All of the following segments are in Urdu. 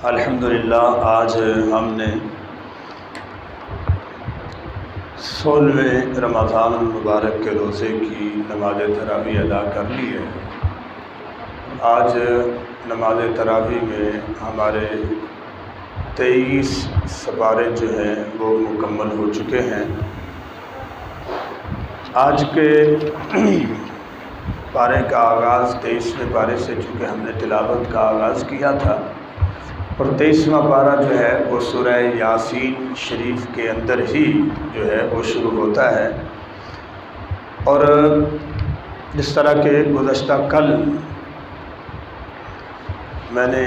الحمدللہ آج ہم نے 16ویں رمضان المبارک کے روزے کی نماز تراویح ادا کر لی ہے۔ آج نماز تراویح میں ہمارے 23 سپارے جو ہیں وہ مکمل ہو چکے ہیں۔ آج کے پارے کا آغاز 23ویں پارے سے چونکہ ہم نے تلاوت کا آغاز کیا تھا، اور 23واں پارہ جو ہے وہ سورہ یاسین شریف کے اندر ہی جو ہے وہ شروع ہوتا ہے۔ اور جس طرح کہ گزشتہ کل میں نے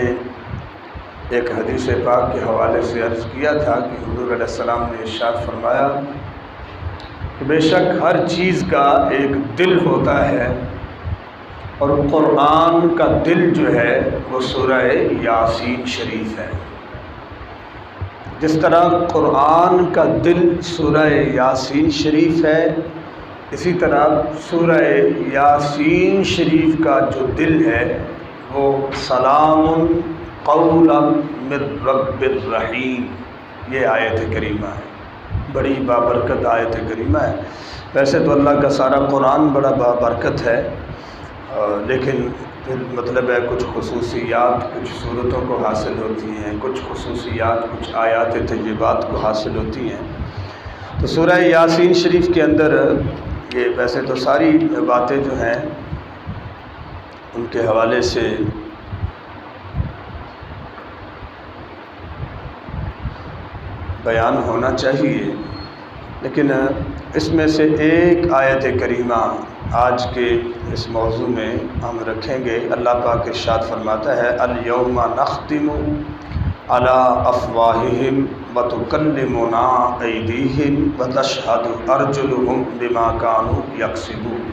ایک حدیث پاک کے حوالے سے عرض کیا تھا کہ حضور علیہ السلام نے ارشاد فرمایا کہ بے شک ہر چیز کا ایک دل ہوتا ہے، اور قرآن کا دل جو ہے وہ سورہ یاسین شریف ہے۔ جس طرح قرآن کا دل سورہ یاسین شریف ہے، اسی طرح سورہ یاسین شریف کا جو دل ہے وہ سلام قولا من رب الرحیم، یہ آیت کریمہ ہے، بڑی بابرکت آیت کریمہ ہے۔ ویسے تو اللہ کا سارا قرآن بڑا بابرکت ہے، لیکن پھر مطلب ہے کچھ خصوصیات کچھ صورتوں کو حاصل ہوتی ہیں، کچھ خصوصیات کچھ آیات طیبات کو حاصل ہوتی ہیں۔ تو سورہ یاسین شریف کے اندر یہ ویسے تو ساری باتیں جو ہیں ان کے حوالے سے بیان ہونا چاہیے، لیکن اس میں سے ایک آیت کریمہ آج کے اس موضوع میں ہم رکھیں گے۔ اللہ پاک ارشاد فرماتا ہے الیوم نختم علی افواہہم وتکلمنا ایدیہم وتشہد ارجلہم بما کانوا یکسبون۔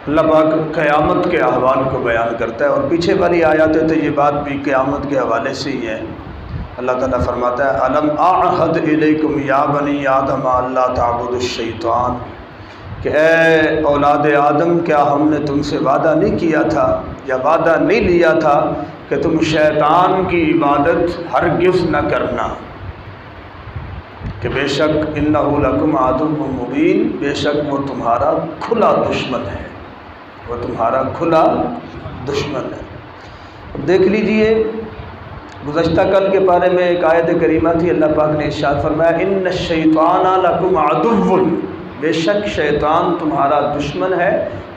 اللہ پاک قیامت کے احوال کو بیان کرتا ہے، اور پیچھے والی آیات طیبات بھی قیامت کے حوالے سے ہی ہیں۔ اللہ تعالیٰ فرماتا ہے الم اعہد الیکم یا بنی آدم الا تعبدوا الشیطان، کہ اے اولاد آدم کیا ہم نے تم سے وعدہ نہیں کیا تھا یا وعدہ نہیں لیا تھا کہ تم شیطان کی عبادت ہرگز نہ کرنا، کہ بے شک انہ لکم عدو مبین، بے شک وہ تمہارا کھلا دشمن ہے، وہ تمہارا کھلا دشمن ہے۔ اب دیکھ لیجئے گزشتہ کل کے بارے میں ایک آیت کریمہ تھی، اللہ پاک نے ارشاد فرمایا ان الشیطان لکم عدو، بے شک شیطان تمہارا دشمن ہے،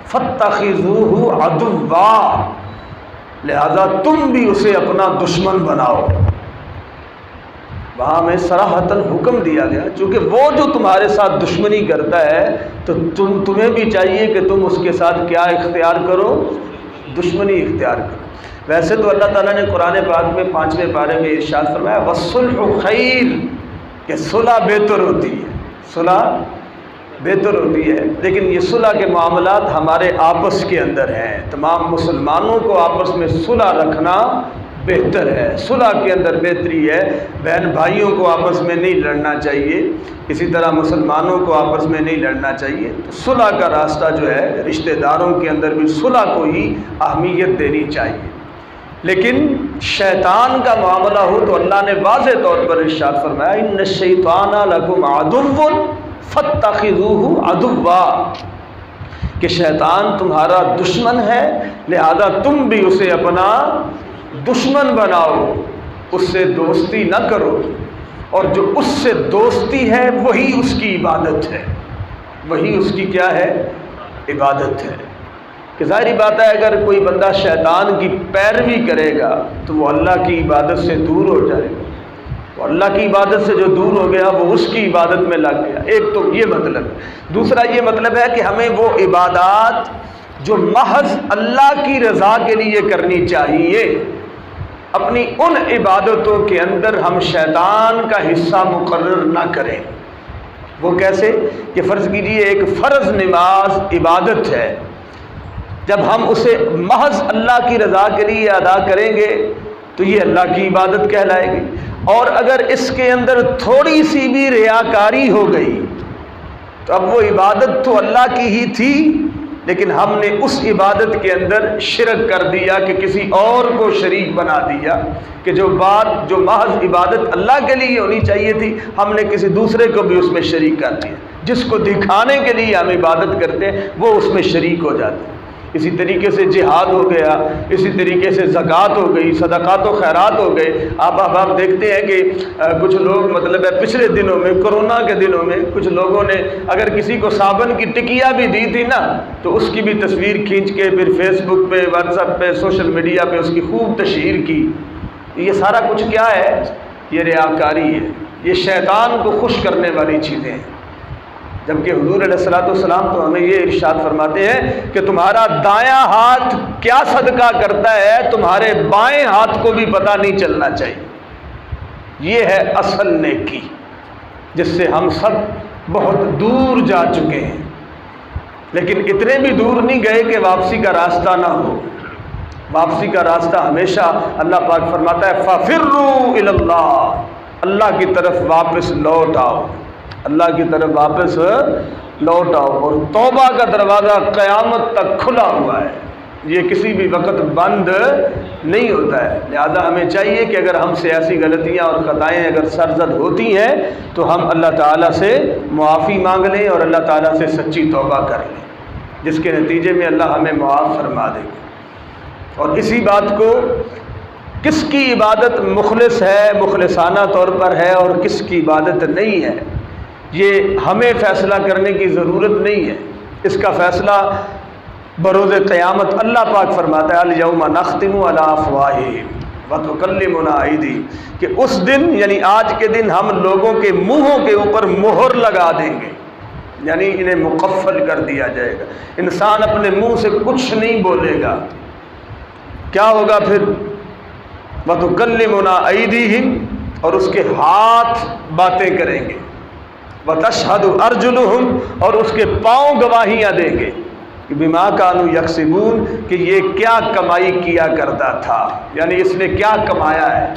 فاتخذوہ عدوا، لہذا تم بھی اسے اپنا دشمن بناؤ۔ وہاں میں صراحتاً حکم دیا گیا، چونکہ وہ جو تمہارے ساتھ دشمنی کرتا ہے تو تمہیں بھی چاہیے کہ تم اس کے ساتھ کیا اختیار کرو؟ دشمنی اختیار کرو۔ ویسے تو اللہ تعالیٰ نے قرآن پاک میں 5ویں پارے میں ارشاد فرمایا والصلح خیر، کہ صلح بہتر ہوتی ہے، صلح بہتر ہوتی ہے، لیکن یہ صلح کے معاملات ہمارے آپس کے اندر ہیں۔ تمام مسلمانوں کو آپس میں صلح رکھنا بہتر ہے، صلح کے اندر بہتری ہے۔ بہن بھائیوں کو آپس میں نہیں لڑنا چاہیے، اسی طرح مسلمانوں کو آپس میں نہیں لڑنا چاہیے۔ تو صلح کا راستہ جو ہے رشتہ داروں کے اندر بھی صلح کو ہی اہمیت دینی چاہیے۔ لیکن شیطان کا معاملہ ہو تو اللہ نے واضح طور پر ارشاد فرمایا ان الشیطان لکم عدو فاتخذوہ عدوا، کہ شیطان تمہارا دشمن ہے، لہذا تم بھی اسے اپنا دشمن بناؤ، اس سے دوستی نہ کرو، اور جو اس سے دوستی ہے وہی اس کی عبادت ہے، وہی اس کی کیا ہے؟ عبادت ہے۔ کہ ظاہری بات ہے اگر کوئی بندہ شیطان کی پیروی کرے گا تو وہ اللہ کی عبادت سے دور ہو جائے گا، وہ اللہ کی عبادت سے جو دور ہو گیا وہ اس کی عبادت میں لگ گیا۔ ایک تو یہ مطلب ہے، دوسرا یہ مطلب ہے کہ ہمیں وہ عبادات جو محض اللہ کی رضا کے لیے کرنی چاہیے، اپنی ان عبادتوں کے اندر ہم شیطان کا حصہ مقرر نہ کریں۔ وہ کیسے؟ کہ فرض کیجئے ایک فرض نماز عبادت ہے، جب ہم اسے محض اللہ کی رضا کے لیے ادا کریں گے تو یہ اللہ کی عبادت کہلائے گی، اور اگر اس کے اندر تھوڑی سی بھی ریاکاری ہو گئی تو اب وہ عبادت تو اللہ کی ہی تھی لیکن ہم نے اس عبادت کے اندر شرک کر دیا کہ کسی اور کو شریک بنا دیا، کہ جو محض عبادت اللہ کے لیے ہونی چاہیے تھی ہم نے کسی دوسرے کو بھی اس میں شریک کر دیا۔ جس کو دکھانے کے لیے ہم عبادت کرتے ہیں وہ اس میں شریک ہو جاتے ہیں۔ اسی طریقے سے جہاد ہو گیا، اسی طریقے سے زکوٰۃ ہو گئی، صدقات و خیرات ہو گئے۔ آپ دیکھتے ہیں کہ کچھ لوگ مطلب ہے پچھلے دنوں میں، کرونا کے دنوں میں، کچھ لوگوں نے اگر کسی کو صابن کی ٹکیا بھی دی تھی نا تو اس کی بھی تصویر کھینچ کے پھر فیس بک پہ، واٹس ایپ پہ، سوشل میڈیا پہ اس کی خوب تشہیر کی۔ یہ سارا کچھ کیا ہے؟ یہ ریاکاری ہے، یہ شیطان کو خوش کرنے والی چیزیں ہیں۔ جبکہ حضور علیہ الصلوۃ والسلام تو ہمیں یہ ارشاد فرماتے ہیں کہ تمہارا دایاں ہاتھ کیا صدقہ کرتا ہے تمہارے بائیں ہاتھ کو بھی پتہ نہیں چلنا چاہیے۔ یہ ہے اصل نیکی، جس سے ہم سب بہت دور جا چکے ہیں، لیکن اتنے بھی دور نہیں گئے کہ واپسی کا راستہ نہ ہو۔ واپسی کا راستہ ہمیشہ اللہ پاک فرماتا ہے فَفِرُّوا إِلَى اللَّهِ، اللہ کی طرف واپس لوٹ آؤ، اللہ کی طرف واپس لوٹ آؤ۔ اور توبہ کا دروازہ قیامت تک کھلا ہوا ہے، یہ کسی بھی وقت بند نہیں ہوتا ہے۔ لہذا ہمیں چاہیے کہ اگر ہم سے ایسی غلطیاں اور خطائیں اگر سرزد ہوتی ہیں تو ہم اللہ تعالیٰ سے معافی مانگ لیں اور اللہ تعالیٰ سے سچی توبہ کر لیں، جس کے نتیجے میں اللہ ہمیں معاف فرما دے گا۔ اور اسی بات کو کس کی عبادت مخلص ہے، مخلصانہ طور پر ہے، اور کس کی عبادت نہیں ہے، یہ ہمیں فیصلہ کرنے کی ضرورت نہیں ہے۔ اس کا فیصلہ بروز قیامت اللہ پاک فرماتا ہے الیوم نختم علی افواہہم وتکلمنا ایدیہم، کہ اس دن یعنی آج کے دن ہم لوگوں کے منہوں کے اوپر مہر لگا دیں گے، یعنی انہیں مقفل کر دیا جائے گا۔ انسان اپنے منہ سے کچھ نہیں بولے گا۔ کیا ہوگا پھر؟ وتکلمنا ایدیہم، اور اس کے ہاتھ باتیں کریں گے، وتشہد ارجلہم، اور اس کے پاؤں گواہیاں دیں گے کہ بما کانوا یکسبون، کہ یہ کیا کمائی کیا کرتا تھا، یعنی اس نے کیا کمایا ہے۔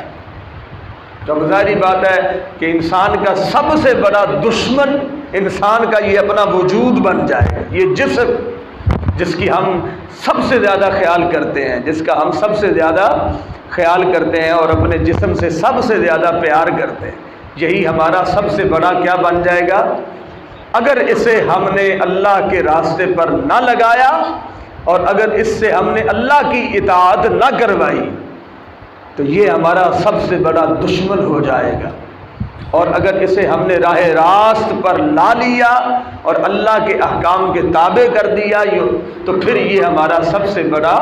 تو ظاہری بات ہے کہ انسان کا سب سے بڑا دشمن انسان کا یہ اپنا وجود بن جائے، یہ جسم جس کی ہم سب سے زیادہ خیال کرتے ہیں، جس کا ہم سب سے زیادہ خیال کرتے ہیں اور اپنے جسم سے سب سے زیادہ پیار کرتے ہیں، یہی ہمارا سب سے بڑا کیا بن جائے گا؟ اگر اسے ہم نے اللہ کے راستے پر نہ لگایا اور اگر اس سے ہم نے اللہ کی اطاعت نہ کروائی تو یہ ہمارا سب سے بڑا دشمن ہو جائے گا۔ اور اگر اسے ہم نے راہ راست پر لا لیا اور اللہ کے احکام کے تابع کر دیا تو پھر یہ ہمارا سب سے بڑا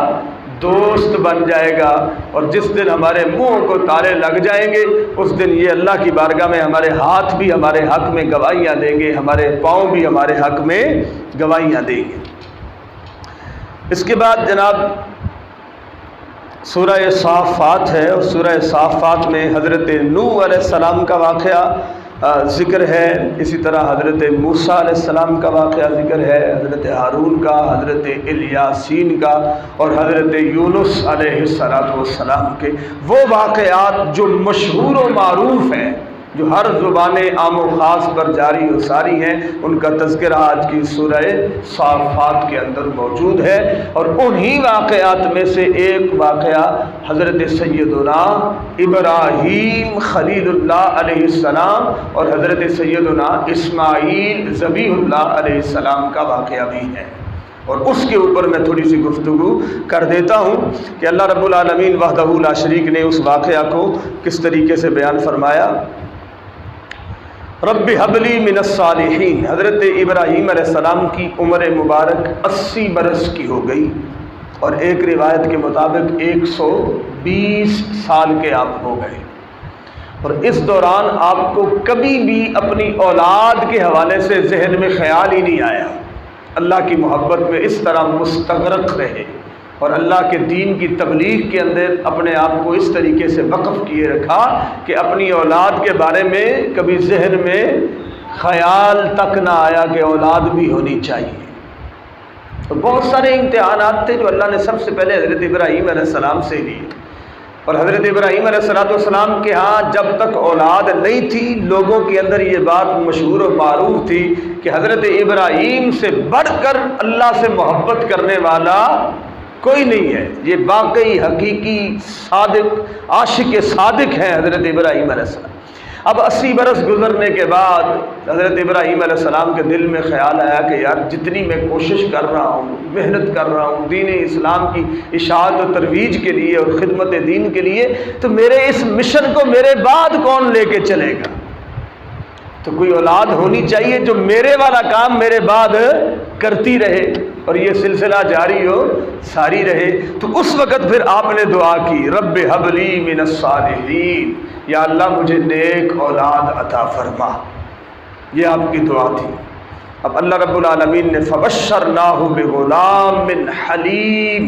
دوست بن جائے گا۔ اور جس دن ہمارے منہ کو تالے لگ جائیں گے اس دن یہ اللہ کی بارگاہ میں ہمارے ہاتھ بھی ہمارے حق میں گواہیاں دیں گے، ہمارے پاؤں بھی ہمارے حق میں گواہیاں دیں گے۔ اس کے بعد جناب سورہ صافات ہے، اور سورہ صافات میں حضرت نوح علیہ السلام کا واقعہ ذکر ہے، اسی طرح حضرت موسیٰ علیہ السلام کا واقعہ ذکر ہے، حضرت ہارون کا، حضرت الیاسین کا، اور حضرت یونس علیہ السلام کے وہ واقعات جو مشہور و معروف ہیں، جو ہر زبان عام و خاص پر جاری و ساری ہیں، ان کا تذکرہ آج کی سورہ صافات کے اندر موجود ہے۔ اور انہی واقعات میں سے ایک واقعہ حضرت سیدنا ابراہیم خلیل اللہ علیہ السلام اور حضرت سیدنا اسماعیل ذبیح اللہ علیہ السلام کا واقعہ بھی ہے، اور اس کے اوپر میں تھوڑی سی گفتگو کر دیتا ہوں کہ اللہ رب العالمین وحدہ لا شریک نے اس واقعہ کو کس طریقے سے بیان فرمایا۔ رب حبلی من الصالحین، حضرت ابراہیم علیہ السلام کی عمر مبارک 80 برس کی ہو گئی، اور ایک روایت کے مطابق 120 سال کے آپ ہو گئے، اور اس دوران آپ کو کبھی بھی اپنی اولاد کے حوالے سے ذہن میں خیال ہی نہیں آیا، اللہ کی محبت میں اس طرح مستغرق رہے اور اللہ کے دین کی تبلیغ کے اندر اپنے آپ کو اس طریقے سے وقف کیے رکھا کہ اپنی اولاد کے بارے میں کبھی ذہن میں خیال تک نہ آیا کہ اولاد بھی ہونی چاہیے۔ تو بہت سارے امتحانات تھے جو اللہ نے سب سے پہلے حضرت ابراہیم علیہ السلام سے لیے، اور حضرت ابراہیم علیہ السلام کے ہاں جب تک اولاد نہیں تھی، لوگوں کے اندر یہ بات مشہور و معروف تھی کہ حضرت ابراہیم سے بڑھ کر اللہ سے محبت کرنے والا کوئی نہیں ہے۔ یہ واقعی حقیقی صادق عاشق صادق ہیں حضرت ابراہیم علیہ السلام۔ اب 80 برس گزرنے کے بعد حضرت ابراہیم علیہ السلام کے دل میں خیال آیا کہ یار جتنی میں کوشش کر رہا ہوں، محنت کر رہا ہوں دین اسلام کی اشاعت و ترویج کے لیے اور خدمت دین کے لیے، تو میرے اس مشن کو میرے بعد کون لے کے چلے گا؟ تو کوئی اولاد ہونی چاہیے جو میرے والا کام میرے بعد کرتی رہے اور یہ سلسلہ جاری ہو ساری رہے۔ تو اس وقت پھر آپ نے دعا کی، رب ہب لی من الصالحین، یا اللہ مجھے نیک اولاد عطا فرما۔ یہ آپ کی دعا تھی۔ اب اللہ رب العالمین نے فبشرناہ بغلام حلیم،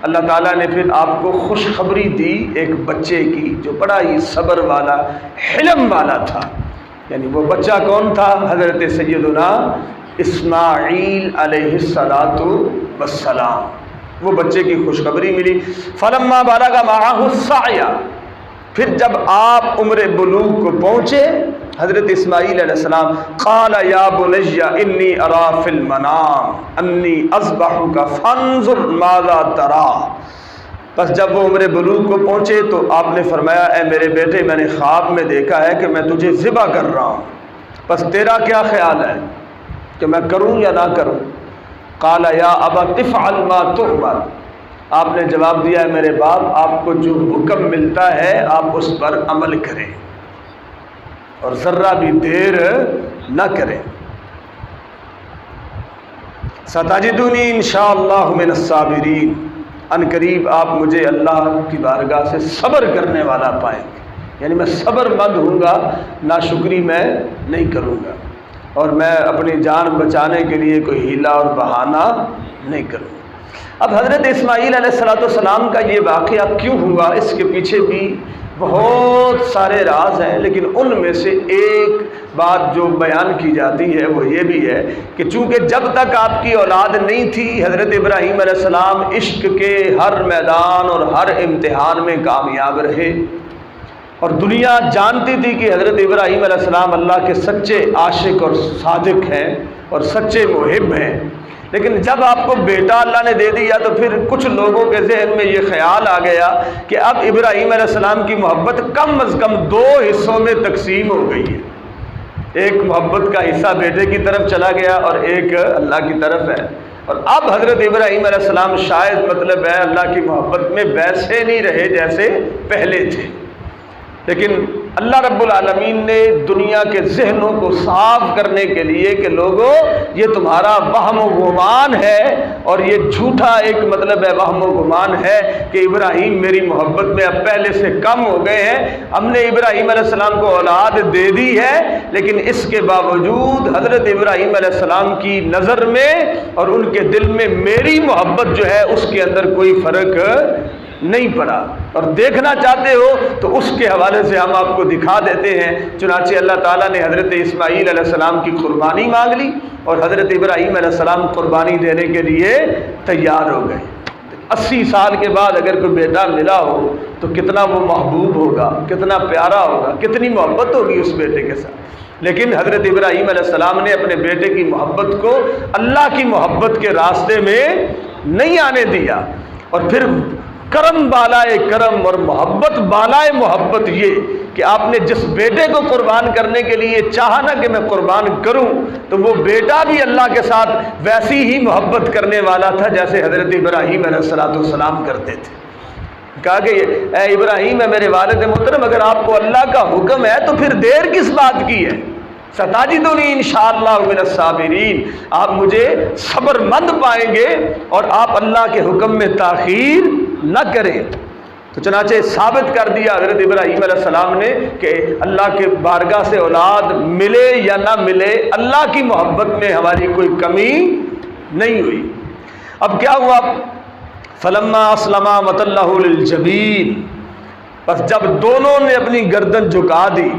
اللہ تعالیٰ نے پھر آپ کو خوشخبری دی ایک بچے کی جو بڑا ہی صبر والا، حلم والا تھا۔ یعنی وہ بچہ کون تھا؟ حضرت سیدنا اسماعیل علیہ السلام۔ وہ بچے کی خوشخبری ملی۔ فلما بلغ معہ السعی، پھر جب آپ عمر بلوغ کو پہنچے حضرت اسماعیل علیہ السلام، قال یا بنی انی اری فی المنام انی اذبحک فانظر ماذا تری۔ بس جب وہ عمر بلوغ کو پہنچے تو آپ نے فرمایا، اے میرے بیٹے میں نے خواب میں دیکھا ہے کہ میں تجھے ذبح کر رہا ہوں، بس تیرا کیا خیال ہے کہ میں کروں یا نہ کروں؟ قال یا ابت افعل ما تؤمر، آپ نے جواب دیا ہے میرے باپ، آپ کو جو حکم ملتا ہے آپ اس پر عمل کریں اور ذرہ بھی دیر نہ کریں۔ ستجدنی انشاءاللہ من الصابرین، ان قریب آپ مجھے اللہ کی بارگاہ سے صبر کرنے والا پائیں گے، یعنی میں صبر مند ہوں گا، ناشکری میں نہیں کروں گا، اور میں اپنی جان بچانے کے لیے کوئی ہیلا اور بہانہ نہیں کروں گا۔ اب حضرت اسماعیل علیہ السلام کا یہ واقعہ کیوں ہوا، اس کے پیچھے بھی بہت سارے راز ہیں، لیکن ان میں سے ایک بات جو بیان کی جاتی ہے وہ یہ بھی ہے کہ چونکہ جب تک آپ کی اولاد نہیں تھی، حضرت ابراہیم علیہ السلام عشق کے ہر میدان اور ہر امتحان میں کامیاب رہے، اور دنیا جانتی تھی کہ حضرت ابراہیم علیہ السلام اللہ کے سچے عاشق اور صادق ہیں اور سچے محب ہیں۔ لیکن جب آپ کو بیٹا اللہ نے دے دیا تو پھر کچھ لوگوں کے ذہن میں یہ خیال آ گیا کہ اب ابراہیم علیہ السلام کی محبت کم از کم 2 حصوں میں تقسیم ہو گئی ہے، ایک محبت کا حصہ بیٹے کی طرف چلا گیا اور ایک اللہ کی طرف ہے، اور اب حضرت ابراہیم علیہ السلام شاید مطلب ہے اللہ کی محبت میں ویسے نہیں رہے جیسے پہلے تھے۔ لیکن اللہ رب العالمین نے دنیا کے ذہنوں کو صاف کرنے کے لیے کہ لوگوں یہ تمہارا وہم و گمان ہے، اور یہ جھوٹا ایک مطلب ہے وہم و گمان ہے کہ ابراہیم میری محبت میں اب پہلے سے کم ہو گئے ہیں، ہم نے ابراہیم علیہ السلام کو اولاد دے دی ہے، لیکن اس کے باوجود حضرت ابراہیم علیہ السلام کی نظر میں اور ان کے دل میں میری محبت جو ہے اس کے اندر کوئی فرق نہیں پڑا۔ اور دیکھنا چاہتے ہو تو اس کے حوالے سے ہم آپ کو دکھا دیتے ہیں۔ چنانچہ اللہ تعالیٰ نے حضرت اسماعیل علیہ السلام کی قربانی مانگ لی اور حضرت ابراہیم علیہ السلام قربانی دینے کے لیے تیار ہو گئے۔ 80 سال کے بعد اگر کوئی بیٹا ملا ہو تو کتنا وہ محبوب ہوگا، کتنا پیارا ہوگا، کتنی محبت ہوگی اس بیٹے کے ساتھ۔ لیکن حضرت ابراہیم علیہ السلام نے اپنے بیٹے کی محبت کو اللہ کی محبت کے راستے میں نہیں آنے دیا، اور پھر کرم بالائے کرم اور محبت بالائے محبت یہ کہ آپ نے جس بیٹے کو قربان کرنے کے لیے چاہا نا کہ میں قربان کروں، تو وہ بیٹا بھی اللہ کے ساتھ ویسی ہی محبت کرنے والا تھا جیسے حضرت ابراہیم علیہ السلام کرتے تھے۔ کہا کہ اے ابراہیم، ہے میرے والد محترم، اگر آپ کو اللہ کا حکم ہے تو پھر دیر کس بات کی ہے؟ ستجدنی انشاءاللہ من الصابرین، آپ مجھے صبر مند پائیں گے اور آپ اللہ کے حکم میں تاخیر نہ کریں۔ تو چنانچہ ثابت کر دیا حضرت ابراہیم علیہ السلام نے کہ اللہ کے بارگاہ سے اولاد ملے یا نہ ملے، اللہ کی محبت میں ہماری کوئی کمی نہیں ہوئی۔ اب کیا ہوا؟ فلما اسلما وتلہ للجبین، بس جب دونوں نے اپنی گردن جھکا دی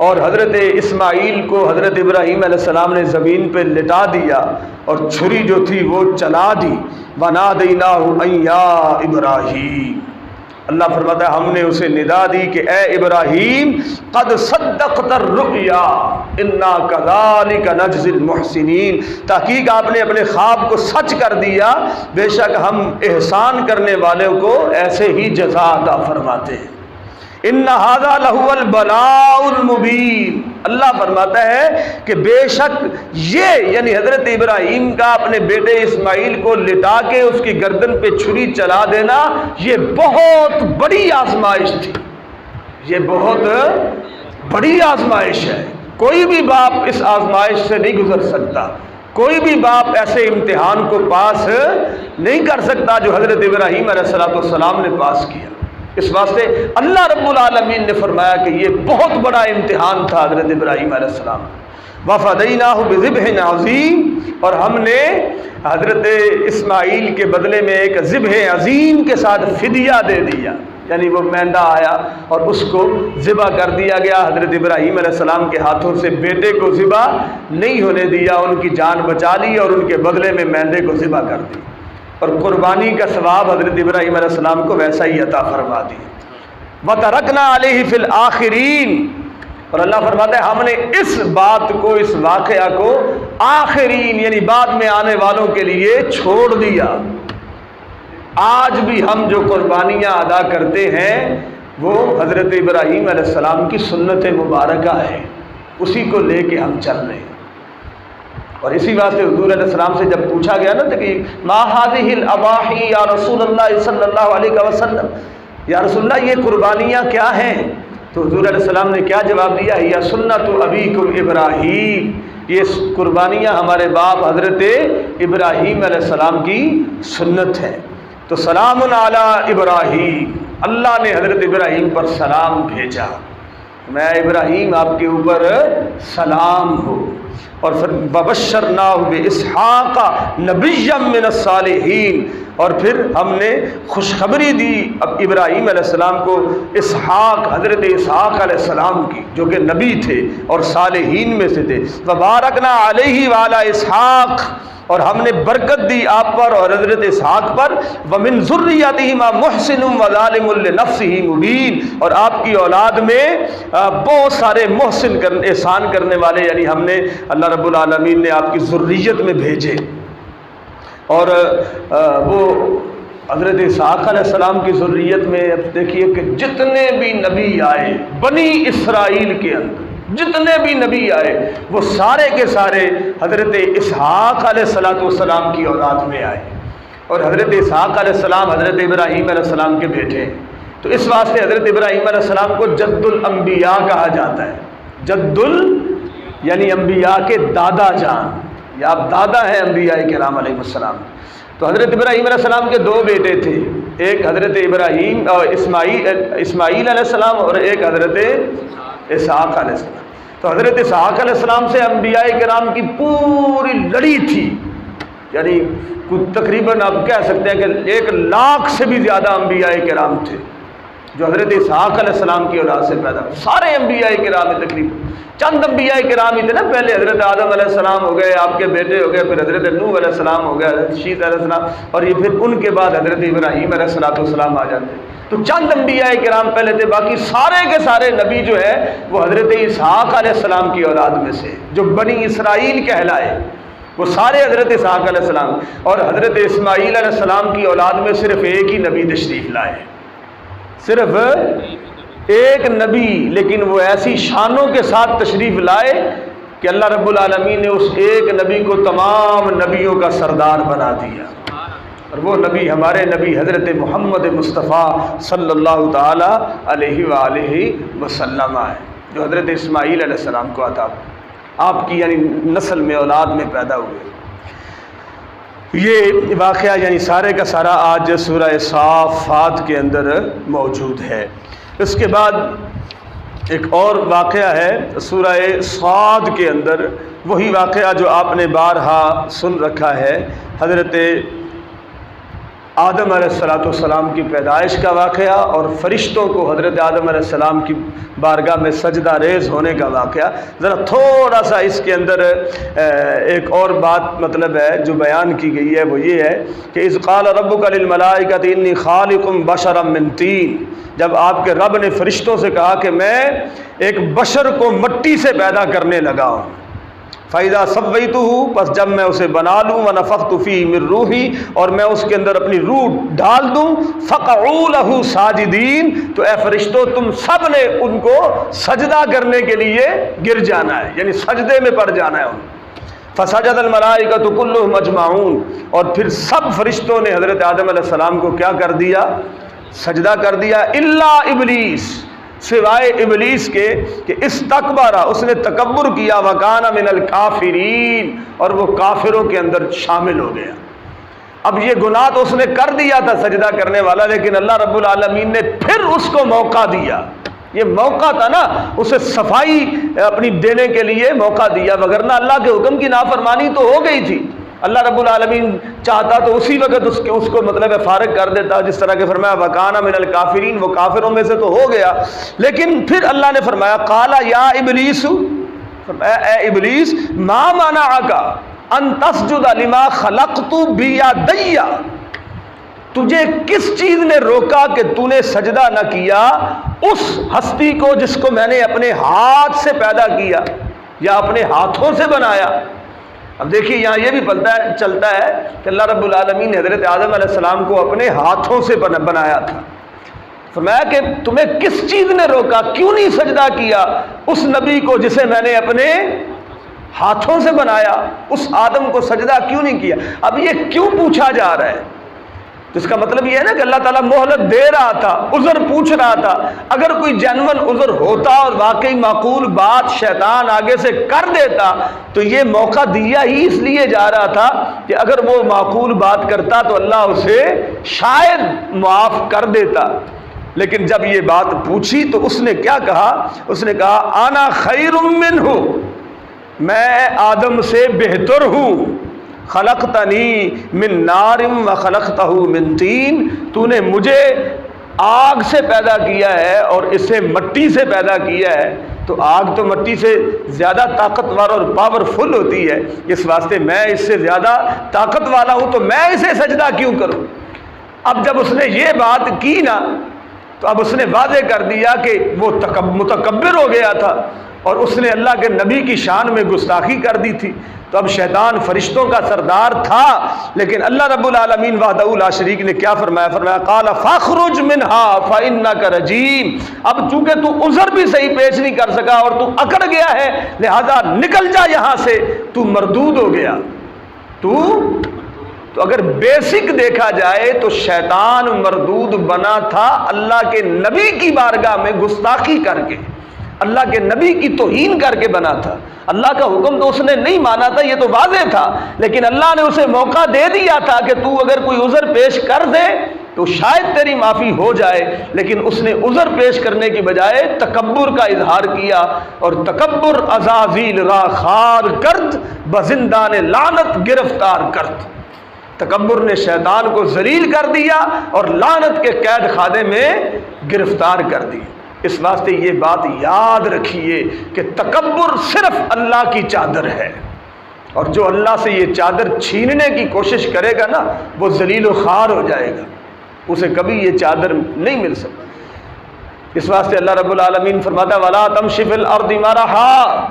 اور حضرت اسماعیل کو حضرت ابراہیم علیہ السلام نے زمین پہ لٹا دیا اور چھری جو تھی وہ چلا دی، وَنَادَيْنَاهُ أَن يَا إِبْرَاهِيمُ، اللہ فرماتا ہے ہم نے اسے ندا دی کہ اے ابراہیم قد صدقت الرؤیا انا کذالک نجزی المحسنین، تحقیق آپ نے اپنے خواب کو سچ کر دیا، بے شک ہم احسان کرنے والوں کو ایسے ہی جزا عطا فرماتے ہیں۔ ان ھذا لہو البلاء المبین، اللہ فرماتا ہے کہ بے شک یہ یعنی حضرت ابراہیم کا اپنے بیٹے اسماعیل کو لٹا کے اس کی گردن پہ چھری چلا دینا یہ بہت بڑی آزمائش تھی، یہ بہت بڑی آزمائش ہے۔ کوئی بھی باپ اس آزمائش سے نہیں گزر سکتا، کوئی بھی باپ ایسے امتحان کو پاس نہیں کر سکتا جو حضرت ابراہیم علیہ السلام نے پاس کیا۔ اس واسطے اللہ رب العالمین نے فرمایا کہ یہ بہت بڑا امتحان تھا حضرت ابراہیم علیہ السلام۔ وَفَدَيْنَاهُ بِذِبْحٍ عَظِيمٍ، اور ہم نے حضرت اسماعیل کے بدلے میں ایک ذبح عظیم کے ساتھ فدیہ دے دیا، یعنی وہ مینڈا آیا اور اس کو ذبح کر دیا گیا۔ حضرت ابراہیم علیہ السلام کے ہاتھوں سے بیٹے کو ذبح نہیں ہونے دیا، ان کی جان بچا لی اور ان کے بدلے میں مینڈے کو ذبح کر دی، اور قربانی کا ثواب حضرت ابراہیم علیہ السلام کو ویسا ہی عطا فرما دیا۔ وَتَرَكْنَا عَلَيْهِ فِي الْآخِرِينَ، اور اللہ فرماتا ہے ہم نے اس بات کو، اس واقعہ کو آخرین یعنی بعد میں آنے والوں کے لیے چھوڑ دیا۔ آج بھی ہم جو قربانیاں ادا کرتے ہیں وہ حضرت ابراہیم علیہ السلام کی سنت مبارکہ ہے، اسی کو لے کے ہم چل رہے ہیں۔ اور اسی واسطے حضور علیہ السلام سے جب پوچھا گیا نا کہ ما هذه الاضاحی یا رسول اللہ صلی اللہ علیہ وسلم، یا رسول اللہ یہ قربانیاں کیا ہیں، تو حضور علیہ السلام نے کیا جواب دیا؟ یا سنت ابیکم ابراہیم، یہ قربانیاں ہمارے باپ حضرت ابراہیم علیہ السلام کی سنت ہے۔ تو سلام علی ابراہیم، اللہ نے حضرت ابراہیم پر سلام بھیجا، میں ابراہیم آپ کے اوپر سلام ہو، اور پھر وَبَشَّرْنَاهُ بِإِسْحَاقَ نَبِيًّا مِّنَ الصَّالِحِينَ، اور پھر ہم نے خوشخبری دی اب ابراہیم علیہ السلام کو اسحاق، حضرت اسحاق علیہ السلام کی، جو کہ نبی تھے اور صالحین میں سے تھے۔ وَبَارَكْنَا عَلَيْهِ وَعَلَى إِسْحَاقَ، اور ہم نے برکت دی آپ پر اور حضرت اسحاق پر۔ وَمِن ذُرِّيَّتِهِمَا مُحْسِنٌ وَظَالِمٌ لِنَفْسِهِ مُبِينٌ، اور آپ کی اولاد میں بہت سارے محسن احسان کرنے والے، یعنی ہم نے اللہ رب العالمین نے آپ کی ذریت میں بھیجے۔ اور وہ حضرت اسحاق علیہ السلام کی ذریت میں اب دیکھیے کہ جتنے بھی نبی آئے بنی اسرائیل کے اندر، جتنے بھی نبی آئے وہ سارے کے سارے حضرت اسحاق علیہ السلام کی اولاد میں آئے، اور حضرت اسحاق علیہ السلام حضرت ابراہیم علیہ السلام کے بیٹے ہیں۔ تو اس واسطے حضرت ابراہیم علیہ السلام کو جد الانبیاء کہا جاتا ہے، یعنی انبیاء کے دادا جان، یا آپ دادا ہیں انبیاء کرام علیہ السلام۔ تو حضرت ابراہیم علیہ السلام کے دو بیٹے تھے، ایک حضرت ابراہیم اور اسماعیل علیہ السلام، اور ایک حضرت اسحاق علیہ السلام۔ تو حضرت اسحاق علیہ السلام سے انبیاء کرام کی پوری لڑی تھی، یعنی تقریباً آپ کہہ سکتے ہیں کہ 1,00,000 سے بھی زیادہ انبیاء کرام تھے جو حضرت اسحاق علیہ السلام کی اولاد سے پیدا ہوئے۔ سارے انبیاء کرام میں تقریباً چند انبیاء کرام ہی تھے نا، پہلے حضرت آدم علیہ السلام ہو گئے، آپ کے بیٹے ہو گئے، پھر حضرت نوح علیہ السلام ہو گئے، حضرت شیث علیہ السلام، اور یہ پھر ان کے بعد حضرت ابراہیم علیہ السلام آ جاتے ہیں۔ تو چند انبیاء کرام پہلے تھے، باقی سارے کے سارے نبی جو ہے وہ حضرت اسحاق علیہ السلام کی اولاد میں سے، جو بنی اسرائیل کہلائے وہ سارے حضرت اسحاق علیہ السلام۔ اور حضرت اسماعیل علیہ السلام کی اولاد میں صرف ایک ہی نبی تشریف لائے، صرف ایک نبی، لیکن وہ ایسی شانوں کے ساتھ تشریف لائے کہ اللہ رب العالمین نے اس ایک نبی کو تمام نبیوں کا سردار بنا دیا، اور وہ نبی ہمارے نبی حضرت محمد مصطفیٰ صلی اللہ تعالی علیہ وآلہ وسلم ہے، جو حضرت اسماعیل علیہ السلام کو عطا آپ کی یعنی نسل میں اولاد میں پیدا ہوئے۔ یہ واقعہ یعنی سارے کا سارا آج سورہ صافات کے اندر موجود ہے۔ اس کے بعد ایک اور واقعہ ہے سورہ صاد کے اندر، وہی واقعہ جو آپ نے بارہا سن رکھا ہے، حضرت آدم علیہ السلام کی پیدائش کا واقعہ اور فرشتوں کو حضرت آدم علیہ السلام کی بارگاہ میں سجدہ ریز ہونے کا واقعہ، ذرا تھوڑا سا اس کے اندر ایک اور بات مطلب ہے جو بیان کی گئی ہے، وہ یہ ہے کہ اذ قال ربک للملائکۃ انی خالق بشرا من طین، جب آپ کے رب نے فرشتوں سے کہا کہ میں ایک بشر کو مٹی سے پیدا کرنے لگا ہوں، فَإِذَا سَوَّيْتُهُ، پس جب میں اسے بنا لوں، وَنَفَخْتُ فِيهِ مِن رُوحِي، اور میں اس کے اندر اپنی روح ڈال دوں، فَقَعُوا لَهُ سَاجِدِينَ، تو اے فرشتوں تم سب نے ان کو سجدہ کرنے کے لیے گر جانا ہے، یعنی سجدے میں پڑ جانا ہے ان۔ فَسَجَدَ الْمَلَائِكَةُ كُلُّهُمْ أَجْمَعُونَ، اور پھر سب فرشتوں نے حضرت آدم علیہ السلام کو کیا کر دیا؟ سجدہ کر دیا، الا ابلیس، سوائے ابلیس کے کہ استکبارا، اس نے تکبر کیا، وکان من الکافرین، اور وہ کافروں کے اندر شامل ہو گیا۔ اب یہ گناہ تو اس نے کر دیا تھا سجدہ کرنے والا، لیکن اللہ رب العالمین نے پھر اس کو موقع دیا، یہ موقع تھا نا، اسے صفائی اپنی دینے کے لیے موقع دیا، وگرنہ اللہ کے حکم کی نافرمانی تو ہو گئی تھی۔ اللہ رب العالمین چاہتا تو اسی وقت اس کو مطلب فارغ کر دیتا، جس طرح کہ فرمایا وَكَانَ مِنَ الْكَافِرِينَ، وہ کافروں میں سے تو ہو گیا، لیکن پھر اللہ نے فرمایا قَالَ يَا إِبْلِيسُ، اے ابلیس، مَا مَنَعَكَ أَن تَسْجُدَ لِمَا خَلَقْتُ بِيَدَيَّ، تجھے کس چیز نے روکا کہ تو نے سجدہ نہ کیا اس ہستی کو جس کو میں نے اپنے ہاتھ سے پیدا کیا یا اپنے ہاتھوں سے بنایا۔ اب دیکھیے یہاں یہ بھی چلتا ہے کہ اللہ رب العالمین نے حضرت آدم علیہ السلام کو اپنے ہاتھوں سے بنایا تھا۔ فرمایا کہ تمہیں کس چیز نے روکا، کیوں نہیں سجدہ کیا اس نبی کو جسے میں نے اپنے ہاتھوں سے بنایا، اس آدم کو سجدہ کیوں نہیں کیا؟ اب یہ کیوں پوچھا جا رہا ہے؟ تو اس کا مطلب یہ ہے نا کہ اللہ تعالیٰ مہلت دے رہا تھا، عذر پوچھ رہا تھا۔ اگر کوئی جینون عذر ہوتا اور واقعی معقول بات شیطان آگے سے کر دیتا تو یہ موقع دیا ہی اس لیے جا رہا تھا کہ اگر وہ معقول بات کرتا تو اللہ اسے شاید معاف کر دیتا، لیکن جب یہ بات پوچھی تو اس نے کیا کہا؟ اس نے کہا انا خیر منہ، میں آدم سے بہتر ہوں، خلقتنی من نار و خلقتہ من طین، تو نے مجھے آگ سے پیدا کیا ہے اور اسے مٹی سے پیدا کیا ہے، تو آگ تو مٹی سے زیادہ طاقتور اور پاورفل ہوتی ہے، اس واسطے میں اس سے زیادہ طاقت والا ہوں، تو میں اسے سجدہ کیوں کروں؟ اب جب اس نے یہ بات کی نا تو اب اس نے واضح کر دیا کہ وہ متکبر ہو گیا تھا اور اس نے اللہ کے نبی کی شان میں گستاخی کر دی تھی۔ تو اب شیطان فرشتوں کا سردار تھا، لیکن اللہ رب العالمین وحدہ لا شریک نے کیا فرمایا؟ فرمایا قال فاخرج منها فانک رجیم، اب چونکہ تو عذر بھی صحیح پیش نہیں کر سکا اور تو اکڑ گیا ہے، لہذا نکل جا یہاں سے، تو مردود ہو گیا۔ تو اگر بیسک دیکھا جائے تو شیطان مردود بنا تھا اللہ کے نبی کی بارگاہ میں گستاخی کر کے، اللہ کے نبی کی توہین کر کے بنا تھا۔ اللہ کا حکم تو اس نے نہیں مانا تھا، یہ تو واضح تھا، لیکن اللہ نے اسے موقع دے دیا تھا کہ تو اگر کوئی عذر پیش کر دے تو شاید تیری معافی ہو جائے، لیکن اس نے عذر پیش کرنے کی بجائے تکبر کا اظہار کیا، اور تکبر عزازیل را خار کرد بزندان لعنت گرفتار کرد، تکبر نے شیطان کو ذلیل کر دیا اور لعنت کے قید خانے میں گرفتار کر دی۔ اس واسطے یہ بات یاد رکھیے کہ تکبر صرف اللہ کی چادر ہے، اور جو اللہ سے یہ چادر چھیننے کی کوشش کرے گا نا وہ ذلیل و خوار ہو جائے گا، اسے کبھی یہ چادر نہیں مل سکتی۔ اس واسطے اللہ رب العالمین فرماتا ہے وَلَا تَمْشِ فِي الْأَرْضِ مَرَحًا،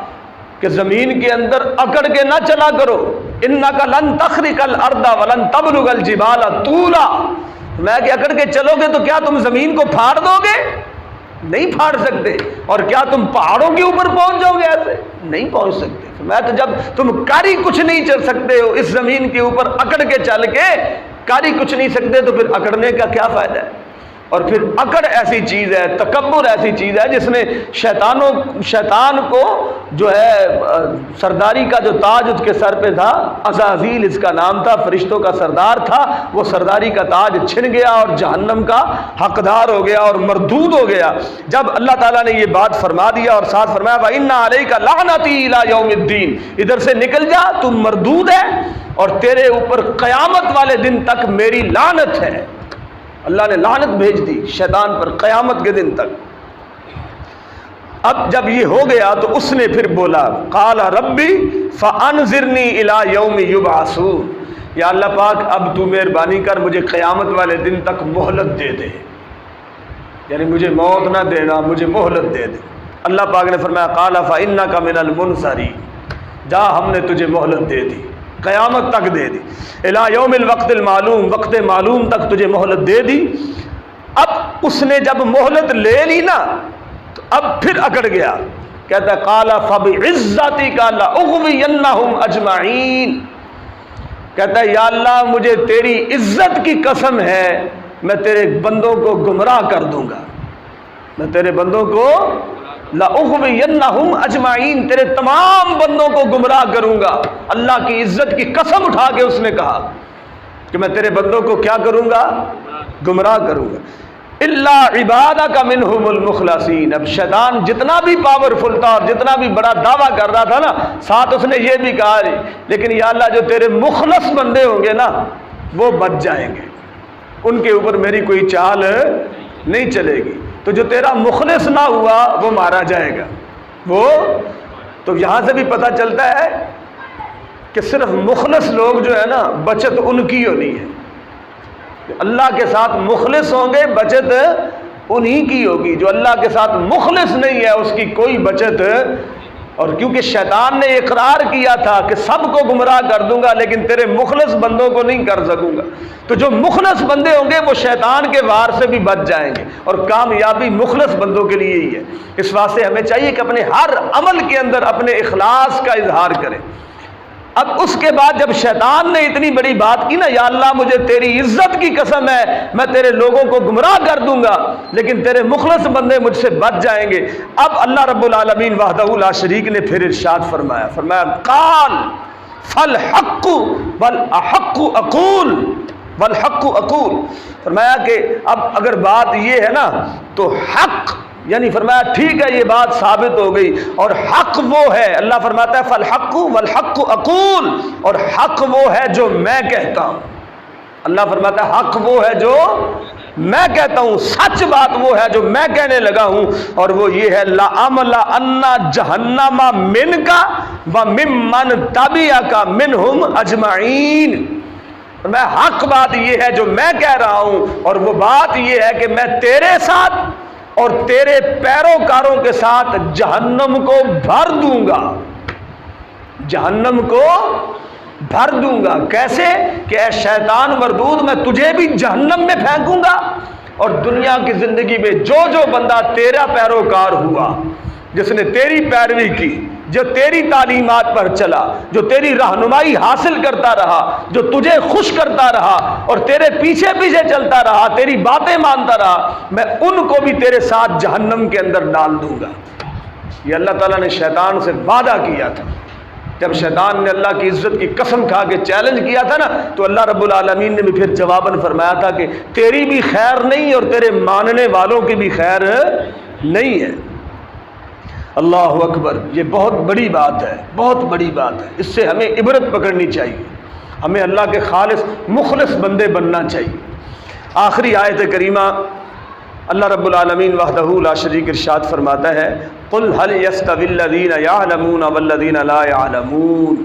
کہ زمین کے اندر اکڑ کے نہ چلا کرو، اِنَّكَ لَن تَخْرِقَ الْأَرْضَ وَلَن تَبْلُغَ الْجِبَالَ طُولًا، میں کہ اکڑ کے چلو گے تو کیا تم زمین کو پھاڑ دو گے؟ نہیں پھاڑ سکتے۔ اور کیا تم پہاڑوں کے اوپر پہنچ جاؤ گے؟ ایسے نہیں پہنچ سکتے۔ میں تو جب تم کاری کچھ نہیں چل سکتے ہو اس زمین کے اوپر اکڑ کے چل کے کاری کچھ نہیں سکتے تو پھر اکڑنے کا کیا فائدہ ہے؟ اور پھر اکڑ ایسی چیز ہے، تکبر ایسی چیز ہے جس نے شیطان کو جو ہے سرداری کا جو تاج اس کے سر پہ تھا، عزازیل اس کا نام تھا، فرشتوں کا سردار تھا، وہ سرداری کا تاج چھن گیا اور جہنم کا حقدار ہو گیا اور مردود ہو گیا۔ جب اللہ تعالیٰ نے یہ بات فرما دیا اور ساتھ فرمایا وَإِنَّ عَلَيْكَ لَعْنَتِي إِلَى يَوْمِ الدِّينِ، ادھر سے نکل جا، تم مردود ہے اور تیرے اوپر قیامت والے دن تک میری لعنت ہے۔ اللہ نے لعنت بھیج دی شیطان پر قیامت کے دن تک۔ اب جب یہ ہو گیا تو اس نے پھر بولا قال ربی فانظرنی الی یوم یبعثون، یا اللہ پاک اب تو مہربانی کر مجھے قیامت والے دن تک مہلت دے دے، یعنی مجھے موت نہ دینا، مجھے مہلت دے دے۔ اللہ پاک نے فرمایا قال فانک من المنظرین، جا ہم نے تجھے مہلت دے دی، قیامت تک دے دی، الی یوم الوقت المعلوم، وقت معلوم تک تجھے مہلت دے دی۔ اب اس نے جب مہلت لے لی نا تو اب پھر اکڑ گیا، کہتا ہے قال فبعزتک لاغوینہم اجمعین، کہتا ہے یا اللہ مجھے تیری عزت کی قسم ہے میں تیرے بندوں کو گمراہ کر دوں گا، میں تیرے بندوں کو لأغوینہم اجمعین، تیرے تمام بندوں کو گمراہ کروں گا۔ اللہ کی عزت کی قسم اٹھا کے اس نے کہا کہ میں تیرے بندوں کو کیا کروں گا؟ گمراہ کروں گا۔ الا عبادک منہم المخلصین، اب شیطان جتنا بھی پاورفل تھا اور جتنا بھی بڑا دعویٰ کر رہا تھا نا، ساتھ اس نے یہ بھی کہا لیکن یا اللہ جو تیرے مخلص بندے ہوں گے نا وہ بچ جائیں گے، ان کے اوپر میری کوئی چال نہیں چلے گی، تو جو تیرا مخلص نہ ہوا وہ مارا جائے گا۔ وہ تو یہاں سے بھی پتہ چلتا ہے کہ صرف مخلص لوگ جو ہے نا بچت ان کی ہونی ہے، اللہ کے ساتھ مخلص ہوں گے بچت انہی کی ہوگی، جو اللہ کے ساتھ مخلص نہیں ہے اس کی کوئی بچت۔ اور کیونکہ شیطان نے اقرار کیا تھا کہ سب کو گمراہ کر دوں گا لیکن تیرے مخلص بندوں کو نہیں کر سکوں گا، تو جو مخلص بندے ہوں گے وہ شیطان کے وار سے بھی بچ جائیں گے، اور کامیابی مخلص بندوں کے لیے ہی ہے۔ اس واسطے ہمیں چاہیے کہ اپنے ہر عمل کے اندر اپنے اخلاص کا اظہار کریں۔ اب اس کے بعد جب شیطان نے اتنی بڑی بات کی نا، یا اللہ مجھے تیری عزت کی قسم ہے میں تیرے لوگوں کو گمراہ کر دوں گا لیکن تیرے مخلص بندے مجھ سے بچ جائیں گے، اب اللہ رب العالمین وحدہ لا شریک نے پھر ارشاد فرمایا قال فالحق والاحق اقول، والحق اقول، فرمایا کہ اب اگر بات یہ ہے نا تو حق، یعنی فرمایا ٹھیک ہے یہ بات ثابت ہو گئی اور حق وہ ہے، اللہ فرماتا ہے فالحق والحق اقول، اور حق وہ ہے جو میں کہتا ہوں، اللہ فرماتا ہے حق وہ ہے جو میں کہتا ہوں، سچ بات وہ ہے جو میں کہنے لگا ہوں، اور وہ یہ ہے لَأَمْلَأَنَّ جَهَنَّمَ مِنْكَ وَمِمَّنْ تَبِعَكَ مِنْهُمْ أَجْمَعِينَ، میں حق بات یہ ہے جو میں کہہ رہا ہوں، اور وہ بات یہ ہے کہ میں تیرے ساتھ اور تیرے پیروکاروں کے ساتھ جہنم کو بھر دوں گا، جہنم کو بھر دوں گا۔ کیسے کہ اے شیطان مردود میں تجھے بھی جہنم میں پھینکوں گا، اور دنیا کی زندگی میں جو جو بندہ تیرا پیروکار ہوا، جس نے تیری پیروی کی، جو تیری تعلیمات پر چلا، جو تیری رہنمائی حاصل کرتا رہا، جو تجھے خوش کرتا رہا اور تیرے پیچھے پیچھے چلتا رہا، تیری باتیں مانتا رہا، میں ان کو بھی تیرے ساتھ جہنم کے اندر ڈال دوں گا۔ یہ اللہ تعالیٰ نے شیطان سے وعدہ کیا تھا۔ جب شیطان نے اللہ کی عزت کی قسم کھا کے چیلنج کیا تھا نا، تو اللہ رب العالمین نے بھی پھر جواباً فرمایا تھا کہ تیری بھی خیر نہیں اور تیرے ماننے والوں کی بھی خیر نہیں ہے۔ اللہ اکبر، یہ بہت بڑی بات ہے، بہت بڑی بات ہے، اس سے ہمیں عبرت پکڑنی چاہیے، ہمیں اللہ کے خالص مخلص بندے بننا چاہیے۔ آخری آیت کریمہ اللہ رب العالمین وحدہ لا شریک ارشاد فرماتا ہے قل هل يستوي الذين يعلمون والذين لا يعلمون،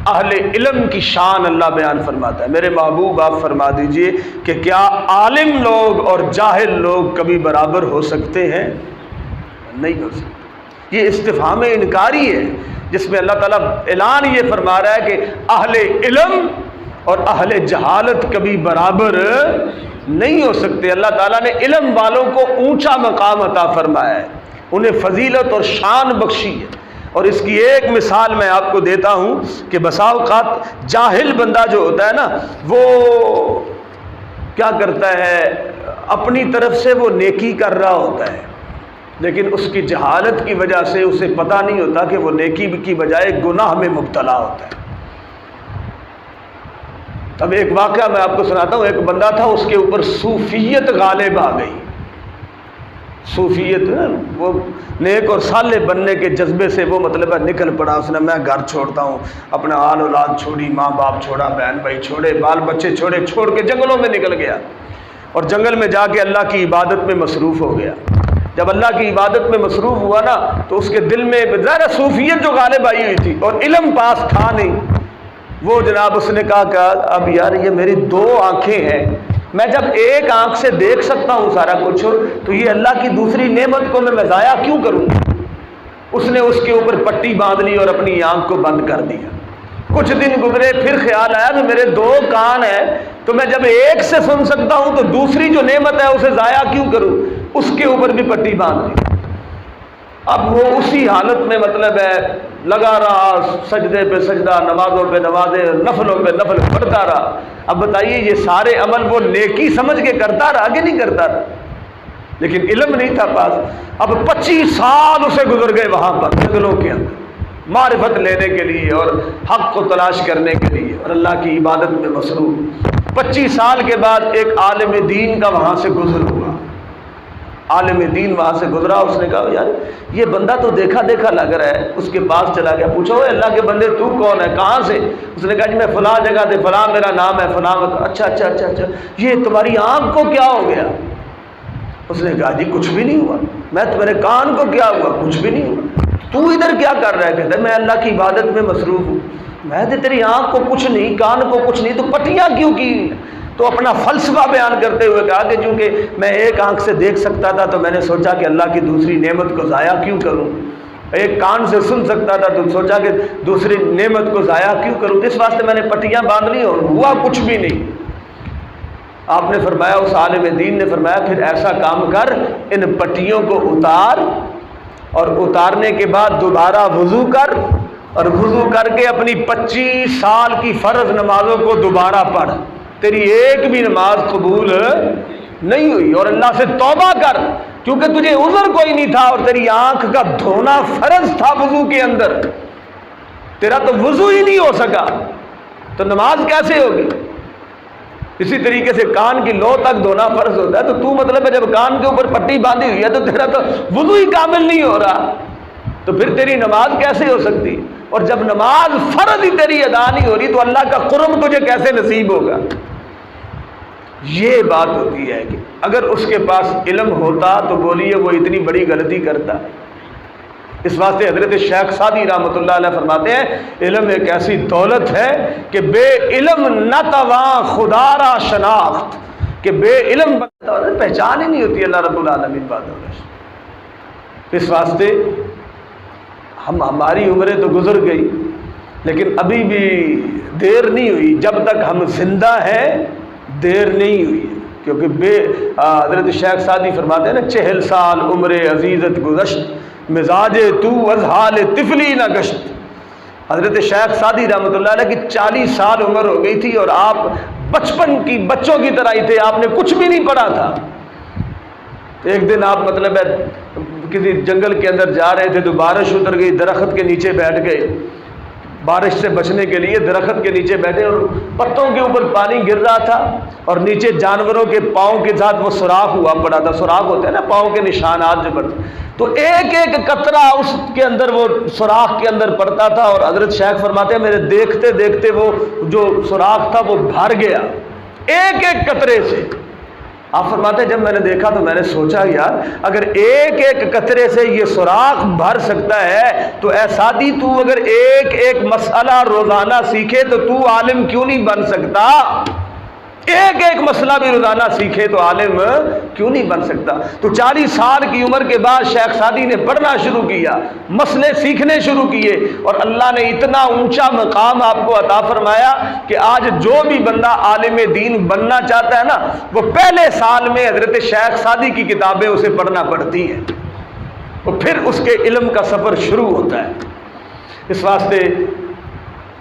اہل علم کی شان اللہ بیان فرماتا ہے۔ میرے محبوب آپ فرما دیجئے کہ کیا عالم لوگ اور جاہل لوگ کبھی برابر ہو سکتے ہیں؟ نہیں ہو سکتے۔ یہ استفہام انکاری ہے جس میں اللہ تعالیٰ اعلان یہ فرما رہا ہے کہ اہل علم اور اہل جہالت کبھی برابر نہیں ہو سکتے۔ اللہ تعالیٰ نے علم والوں کو اونچا مقام عطا فرمایا ہے، انہیں فضیلت اور شان بخشی ہے، اور اس کی ایک مثال میں آپ کو دیتا ہوں کہ بسا اوقات جاہل بندہ جو ہوتا ہے نا، وہ کیا کرتا ہے، اپنی طرف سے وہ نیکی کر رہا ہوتا ہے لیکن اس کی جہالت کی وجہ سے اسے پتہ نہیں ہوتا کہ وہ نیکی کی بجائے گناہ میں مبتلا ہوتا ہے۔ اب ایک واقعہ میں آپ کو سناتا ہوں، ایک بندہ تھا، اس کے اوپر صوفیت غالب آ گئی، صوفیت وہ نیک اور صالح بننے کے جذبے سے وہ مطلب ہے نکل پڑا، اس نے میں گھر چھوڑتا ہوں، اپنا آل اولاد چھوڑی، ماں باپ چھوڑا، بہن بھائی چھوڑے، بال بچے چھوڑے، چھوڑ کے جنگلوں میں نکل گیا اور جنگل میں جا کے اللہ کی عبادت میں مصروف ہو گیا۔ جب اللہ کی عبادت میں مصروف ہوا نا تو اس کے دل میں ظاہر صوفیت جو غالب آئی ہوئی تھی اور علم پاس تھا نہیں، وہ جناب اس نے کہا کہ اب یار یہ میری دو آنکھیں ہیں، میں جب ایک آنکھ سے دیکھ سکتا ہوں سارا کچھ تو یہ اللہ کی دوسری نعمت کو میں ضائع کیوں کروں؟ اس نے اس کے اوپر پٹی باندھ لی اور اپنی آنکھ کو بند کر دیا۔ کچھ دن گزرے، پھر خیال آیا کہ میرے دو کان ہیں تو میں جب ایک سے سن سکتا ہوں تو دوسری جو نعمت ہے اسے ضائع کیوں کروں؟ اس کے اوپر بھی پٹی باندھ لی۔ اب وہ اسی حالت میں مطلب ہے لگا رہا، سجدے پہ سجدہ، نمازوں پہ نمازیں، نفلوں پہ نفل پڑھتا رہا۔ اب بتائیے یہ سارے عمل وہ نیکی سمجھ کے کرتا رہا کہ نہیں کرتا رہا؟ لیکن علم نہیں تھا پاس۔ اب 25 سال اسے گزر گئے وہاں پر جنگلوں کے اندر معرفت لینے کے لیے اور حق کو تلاش کرنے کے لیے اور اللہ کی عبادت میں مصروف۔ 25 سال کے بعد ایک عالم دین کا وہاں سے گزر ہوا، عالم دین وہاں سے گزرا، اس نے کہا یار یہ بندہ تو دیکھا دیکھا لگ رہا ہے۔ اس کے پاس چلا گیا، پوچھا اوے اللہ کے بندے تو کون ہے، کہاں سے؟ اس نے کہا جی میں فلاں جگہ سے، فلاں میرا نام ہے، فلاں۔ اچھا اچھا اچھا اچھا، یہ تمہاری آنکھ کو کیا ہو گیا؟ اس نے کہا جی کچھ بھی نہیں ہوا۔ میں تمہارے کان کو کیا ہوا؟ کچھ بھی نہیں ہوا۔ تو ادھر کیا کر رہا ہے؟ کہتا ہے میں اللہ کی عبادت میں مصروف ہوں۔ میں تو تیری آنکھ کو کچھ نہیں، کان کو کچھ نہیں، تو پٹیاں کیوں کی؟ تو اپنا فلسفہ بیان کرتے ہوئے کہا کہ چونکہ میں ایک آنکھ سے دیکھ سکتا تھا تو میں نے سوچا کہ اللہ کی دوسری نعمت کو ضائع کیوں کروں، ایک کان سے سن سکتا تھا تو سوچا کہ دوسری نعمت کو ضائع کیوں کروں، اس واسطے میں نے پٹیاں باندھ لی اور ہوا کچھ بھی نہیں۔ آپ نے فرمایا، اس عالم دین نے فرمایا پھر ایسا کام کر، ان پٹیوں کو اتار اور اتارنے کے بعد دوبارہ وضو کر اور وضو کر کے اپنی 25 سال کی فرض نمازوں کو دوبارہ پڑھ، تیری ایک بھی نماز قبول نہیں ہوئی، اور اللہ سے توبہ کر کیونکہ تجھے عذر کوئی نہیں تھا اور تیری آنکھ کا دھونا فرض تھا وضو کے اندر، تیرا تو وضو ہی نہیں ہو سکا تو نماز کیسے ہوگی؟ اسی طریقے سے کان کی لو تک دھونا فرض ہوتا ہے، تو تو مطلب ہے جب کان کے اوپر پٹی باندھی ہوئی ہے تو تیرا تو وضو ہی کامل نہیں ہو رہا، تو پھر تیری نماز کیسے ہو سکتی؟ اور جب نماز فرض ہی تیری ادا نہیں ہو رہی تو اللہ کا قرب تجھے کیسے نصیب ہوگا؟ یہ بات ہوتی ہے کہ اگر اس کے پاس علم ہوتا تو بولیے وہ اتنی بڑی غلطی کرتا۔ اس واسطے حضرت شیخ سعدی رحمۃ اللہ علیہ فرماتے ہیں علم ایک ایسی دولت ہے کہ بے علم نہ تواں خدا را شناخت، کہ بے علم پہچان ہی نہیں ہوتی اللہ رب العالمین بات۔ اس واسطے ہماری عمریں تو گزر گئی لیکن ابھی بھی دیر نہیں ہوئی، جب تک ہم زندہ ہیں دیر نہیں ہوئی، کیونکہ حضرت شیخ سعدی فرماتے ہیں نا 40 سال عمر عزیزت گزشت، مزاج تو از حال طفلی نہ گشت۔ حضرت شیخ سعدی رحمۃ اللہ علیہ کی 40 سال عمر ہو گئی تھی اور آپ بچپن کی بچوں کی طرح ہی تھے، آپ نے کچھ بھی نہیں پڑھا تھا۔ ایک دن آپ مطلب ہے کسی جنگل کے اندر جا رہے تھے تو بارش اتر گئی، درخت کے نیچے بیٹھ گئے، بارش سے بچنے کے لیے درخت کے نیچے بیٹھے اور پتوں کے اوپر پانی گر رہا تھا اور نیچے جانوروں کے پاؤں کے ساتھ وہ سوراخ ہوا پڑا تھا، سوراخ ہوتے ہیں نا پاؤں کے نشانات جو پڑتے، تو ایک ایک قطرہ اس کے اندر وہ سوراخ کے اندر پڑتا تھا اور حضرت شیخ فرماتے ہیں میرے دیکھتے دیکھتے وہ جو سوراخ تھا وہ بھر گیا ایک ایک قطرے سے۔ آپ فرماتے ہیں جب میں نے دیکھا تو میں نے سوچا یار اگر ایک ایک قطرے سے یہ سوراخ بھر سکتا ہے تو اے سعدی تو اگر ایک ایک مسئلہ روزانہ سیکھے تو تو عالم کیوں نہیں بن سکتا؟ ایک ایک مسئلہ بھی روزانہ سیکھے تو عالم کیوں نہیں بن سکتا؟ تو 40 سال کی عمر کے بعد شیخ سعدی نے پڑھنا شروع کیا، مسئلے سیکھنے شروع کیے اور اللہ نے اتنا اونچا مقام آپ کو عطا فرمایا کہ آج جو بھی بندہ عالم دین بننا چاہتا ہے نا وہ پہلے سال میں حضرت شیخ سعدی کی کتابیں اسے پڑھنا پڑتی ہیں اور پھر اس کے علم کا سفر شروع ہوتا ہے۔ اس واسطے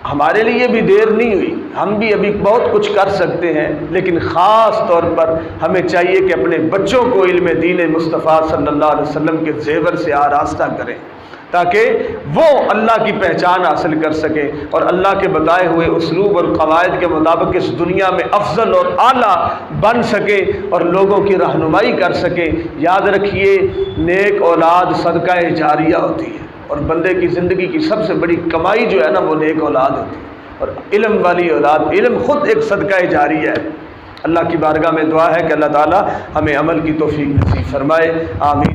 ہمارے لیے بھی دیر نہیں ہوئی، ہم بھی ابھی بہت کچھ کر سکتے ہیں، لیکن خاص طور پر ہمیں چاہیے کہ اپنے بچوں کو علم دین مصطفیٰ صلی اللہ علیہ وسلم کے زیور سے آراستہ کریں۔ تاکہ وہ اللہ کی پہچان حاصل کر سکے اور اللہ کے بتائے ہوئے اسلوب اور قواعد کے مطابق اس دنیا میں افضل اور اعلیٰ بن سکے اور لوگوں کی رہنمائی کر سکے۔ یاد رکھیے، نیک اولاد صدقہ جاریہ ہوتی ہے، اور بندے کی زندگی کی سب سے بڑی کمائی جو ہے نا وہ نیک اولاد ہوتی ہے، اور علم والی اولاد، علم خود ایک صدقہ جاریہ ہے۔ اللہ کی بارگاہ میں دعا ہے کہ اللہ تعالی ہمیں عمل کی توفیق نصیب فرمائے، آمین۔